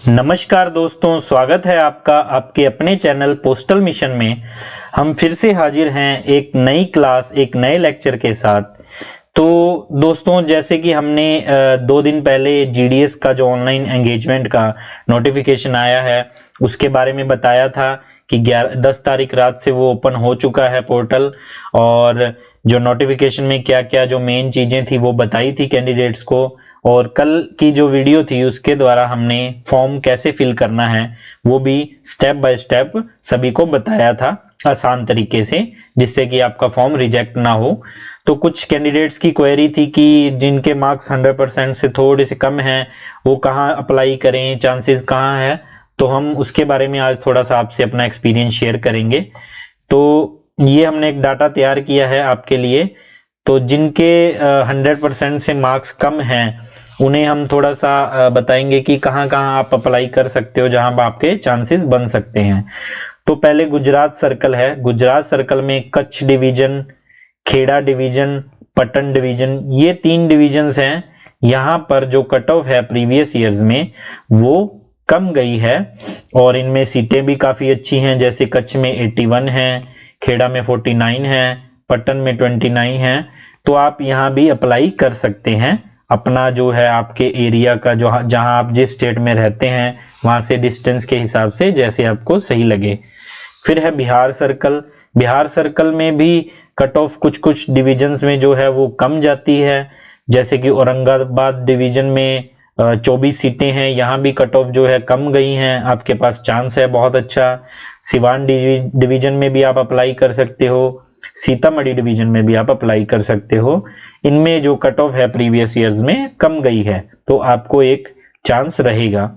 नमस्कार दोस्तों, स्वागत है आपका आपके अपने चैनल पोस्टल मिशन में। हम फिर से हाजिर हैं एक नई क्लास एक नए लेक्चर के साथ। तो दोस्तों, जैसे कि हमने 2 दिन पहले जीडीएस का जो ऑनलाइन एंगेजमेंट का नोटिफिकेशन आया है उसके बारे में बताया था कि 10 तारीख रात से वो ओपन हो चुका है पोर्टल, और जो नोटिफिकेशन में क्या क्या जो मेन चीज़ें थी वो बताई थी कैंडिडेट्स को। और कल की जो वीडियो थी उसके द्वारा हमने फॉर्म कैसे फिल करना है वो भी स्टेप बाय स्टेप सभी को बताया था आसान तरीके से, जिससे कि आपका फॉर्म रिजेक्ट ना हो। तो कुछ कैंडिडेट्स की क्वेरी थी कि जिनके मार्क्स 100% से थोड़े से कम हैं वो कहाँ अप्लाई करें, चांसेस कहाँ है। तो हम उसके बारे में आज थोड़ा सा आपसे अपना एक्सपीरियंस शेयर करेंगे। तो ये हमने एक डाटा तैयार किया है आपके लिए। तो जिनके 100% से मार्क्स कम हैं उन्हें हम थोड़ा सा बताएंगे कि कहाँ कहाँ आप अप्लाई कर सकते हो जहां आपके चांसेस बन सकते हैं। तो पहले गुजरात सर्कल है। गुजरात सर्कल में Kutch division, Kheda division, Patan division, ये 3 डिवीजन्स हैं। यहाँ पर जो कट ऑफ है प्रीवियस ईयर्स में वो कम गई है और इनमें सीटें भी काफ़ी अच्छी हैं। जैसे कच्छ में 81 है, खेड़ा में 49 है, पटन में 29 है। तो आप यहाँ भी अप्लाई कर सकते हैं। अपना जो है आपके एरिया का जो जहाँ आप जिस स्टेट में रहते हैं वहाँ से डिस्टेंस के हिसाब से जैसे आपको सही लगे। फिर है बिहार सर्कल। बिहार सर्कल में भी कट ऑफ कुछ कुछ डिविजन्स में जो है वो कम जाती है। जैसे कि औरंगाबाद डिवीजन में 24 सीटें हैं, यहाँ भी कट ऑफ जो है कम गई हैं। आपके पास चांस है बहुत अच्छा। सिवान डिवीजन में भी आप अप्लाई कर सकते हो, सीतामढ़ी डिवीजन में भी आप अप्लाई कर सकते हो। इनमें जो कट ऑफ है प्रीवियस ईयर्स में कम गई है तो आपको एक चांस रहेगा।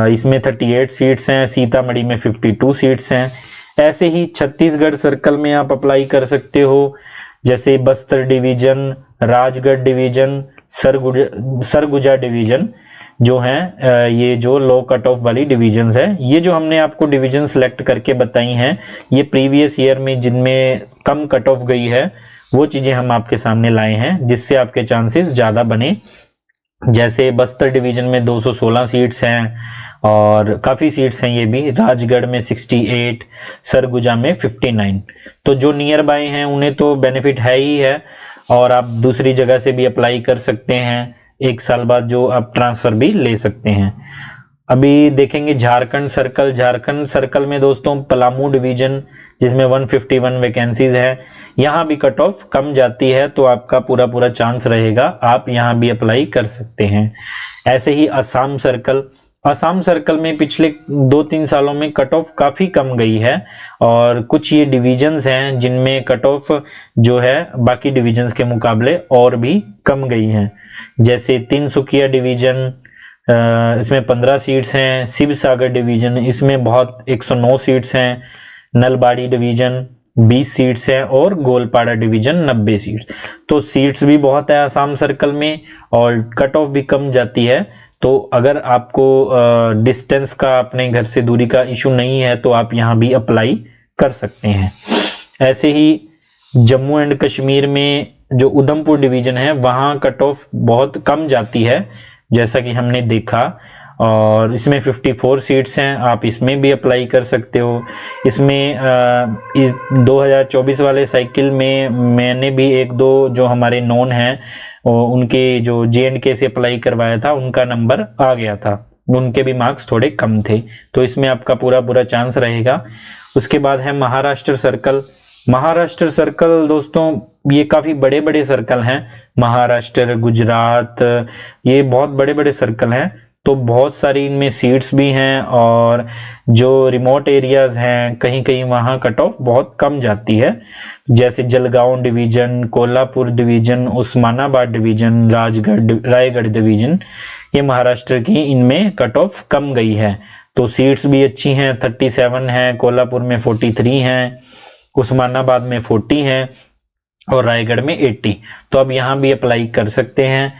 इसमें 38 सीट्स हैं, सीतामढ़ी में 52 सीट्स हैं। ऐसे ही छत्तीसगढ़ सर्कल में आप अप्लाई कर सकते हो। जैसे Bastar division, Rajgarh division, Surguja division जो हैं, ये जो लो कट ऑफ वाली डिवीजन्स है। ये जो हमने आपको डिवीजन सेलेक्ट करके बताई हैं ये प्रीवियस ईयर में जिनमें कम कट ऑफ गई है वो चीज़ें हम आपके सामने लाए हैं जिससे आपके चांसेस ज़्यादा बने। जैसे बस्तर डिवीजन में 216 सीट्स हैं और काफ़ी सीट्स हैं ये भी। राजगढ़ में 68, सरगुजा में 59। तो जो नियर बाय हैं उन्हें तो बेनिफिट है ही है, और आप दूसरी जगह से भी अप्लाई कर सकते हैं। 1 साल बाद जो आप ट्रांसफ़र भी ले सकते हैं। अभी देखेंगे झारखंड सर्कल। झारखंड सर्कल में दोस्तों पलामू डिवीजन जिसमें 151 वैकेंसीज है, यहाँ भी कट ऑफ कम जाती है तो आपका पूरा पूरा चांस रहेगा, आप यहाँ भी अप्लाई कर सकते हैं। ऐसे ही असम सर्कल। असम सर्कल में पिछले 2-3 सालों में कट ऑफ काफ़ी कम गई है और कुछ ये डिवीजन्स हैं जिनमें कट ऑफ जो है बाकी डिवीजन्स के मुकाबले और भी कम गई हैं। जैसे तिनसुकिया डिवीजन, इसमें 15 सीट्स हैं। शिव सागर डिवीजन, इसमें बहुत 109 सीट्स हैं। नलबाड़ी डिवीजन 20 सीट्स हैं और गोलपाड़ा डिवीजन 90 सीट्स। तो सीट्स भी बहुत है आसाम सर्कल में और कट ऑफ भी कम जाती है। तो अगर आपको डिस्टेंस का, अपने घर से दूरी का इशू नहीं है तो आप यहाँ भी अप्लाई कर सकते हैं। ऐसे ही जम्मू एंड कश्मीर में जो उधमपुर डिवीजन है वहाँ कट ऑफ बहुत कम जाती है जैसा कि हमने देखा, और इसमें 54 सीट्स हैं, आप इसमें भी अप्लाई कर सकते हो। इसमें 2024 वाले साइकिल में मैंने भी 1-2 जो हमारे नॉन हैं उनके जो JNK से अप्लाई करवाया था उनका नंबर आ गया था, उनके भी मार्क्स थोड़े कम थे। तो इसमें आपका पूरा पूरा चांस रहेगा। उसके बाद है महाराष्ट्र सर्कल। महाराष्ट्र सर्कल दोस्तों ये काफ़ी बड़े बड़े सर्कल हैं। महाराष्ट्र, गुजरात, ये बहुत बड़े बड़े सर्कल हैं। तो बहुत सारी इनमें सीट्स भी हैं और जो रिमोट एरियाज़ हैं कहीं कहीं वहाँ कट ऑफ बहुत कम जाती है। जैसे Jalgaon division, Kolhapur division, Osmanabad division, Raigarh division, ये महाराष्ट्र की इनमें कट ऑफ कम गई है। तो सीट्स भी अच्छी हैं, 37 हैं, कोल्हापुर में 43 हैं, उस्मानाबाद में 40 हैं और रायगढ़ में 80। तो अब यहाँ भी अप्लाई कर सकते हैं।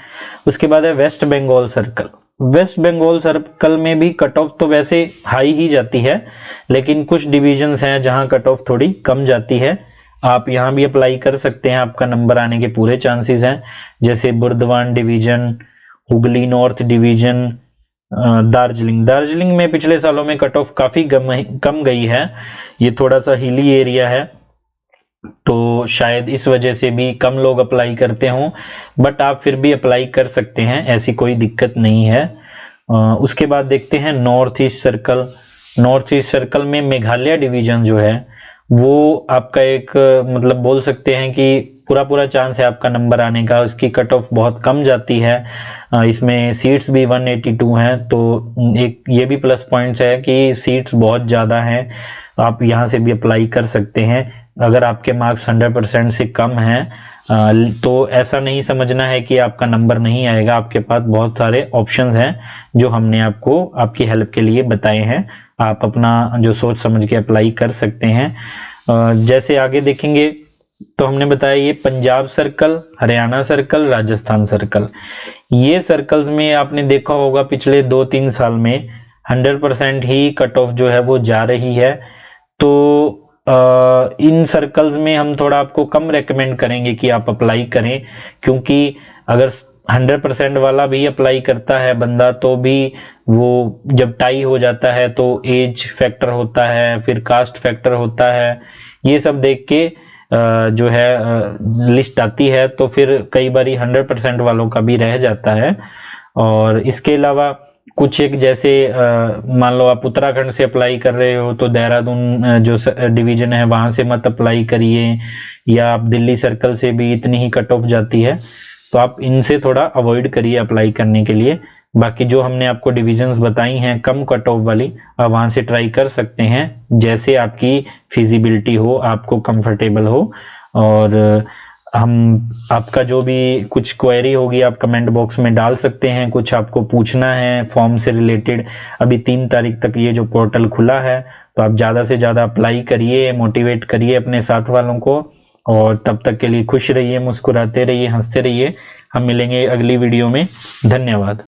उसके बाद है वेस्ट बंगाल सर्कल। वेस्ट बंगाल सर्कल में भी कट ऑफ तो वैसे हाई ही जाती है, लेकिन कुछ डिविजन्स हैं जहाँ कट ऑफ थोड़ी कम जाती है। आप यहाँ भी अप्लाई कर सकते हैं, आपका नंबर आने के पूरे चांसेस हैं। जैसे Burdwan division, Hooghly north division, Darjeeling में पिछले सालों में कट ऑफ काफ़ी कम गई है। ये थोड़ा सा हिली एरिया है, तो शायद इस वजह से भी कम लोग अप्लाई करते हों, बट आप फिर भी अप्लाई कर सकते हैं, ऐसी कोई दिक्कत नहीं है। उसके बाद देखते हैं north east circle. North east circle में मेघालय डिवीजन जो है वो आपका एक मतलब बोल सकते हैं कि पूरा चांस है आपका नंबर आने का। उसकी कट ऑफ बहुत कम जाती है, इसमें सीट्स भी 182 हैं, तो एक ये भी प्लस पॉइंट्स है कि सीट्स बहुत ज़्यादा हैं, आप यहाँ से भी अप्लाई कर सकते हैं। अगर आपके मार्क्स 100% से कम हैं तो ऐसा नहीं समझना है कि आपका नंबर नहीं आएगा, आपके पास बहुत सारे ऑप्शंस हैं जो हमने आपको आपकी हेल्प के लिए बताए हैं। आप अपना जो सोच समझ के अप्लाई कर सकते हैं। जैसे आगे देखेंगे तो हमने बताया ये Punjab circle, Haryana circle, Rajasthan circle, ये सर्कल्स में आपने देखा होगा पिछले 2-3 साल में 100% ही कट ऑफ जो है वो जा रही है। तो इन सर्कल्स में हम थोड़ा आपको कम रेकमेंड करेंगे कि आप अप्लाई करें, क्योंकि अगर 100% वाला भी अप्लाई करता है बंदा तो भी वो जब टाई हो जाता है तो एज फैक्टर होता है, फिर कास्ट फैक्टर होता है, ये सब देख के जो है लिस्ट आती है, तो फिर कई बारी 100% वालों का भी रह जाता है। और इसके अलावा कुछ एक जैसे मान लो आप उत्तराखंड से अप्लाई कर रहे हो तो देहरादून जो डिवीजन है वहां से मत अप्लाई करिए, या आप दिल्ली सर्कल से भी इतनी ही कट ऑफ जाती है, तो आप इनसे थोड़ा अवॉइड करिए अप्लाई करने के लिए। बाकी जो हमने आपको डिविजन्स बताई हैं कम कट ऑफ वाली, आप वहां से ट्राई कर सकते हैं जैसे आपकी फिजिबिलिटी हो, आपको कंफर्टेबल हो। और हम आपका जो भी कुछ क्वेरी होगी आप कमेंट बॉक्स में डाल सकते हैं, कुछ आपको पूछना है फॉर्म से रिलेटेड। अभी 3 तारीख तक ये जो पोर्टल खुला है, तो आप ज़्यादा से ज़्यादा अप्लाई करिए, मोटिवेट करिए अपने साथ वालों को, और तब तक के लिए खुश रहिए, मुस्कुराते रहिए, हंसते रहिए। हम मिलेंगे अगली वीडियो में। धन्यवाद।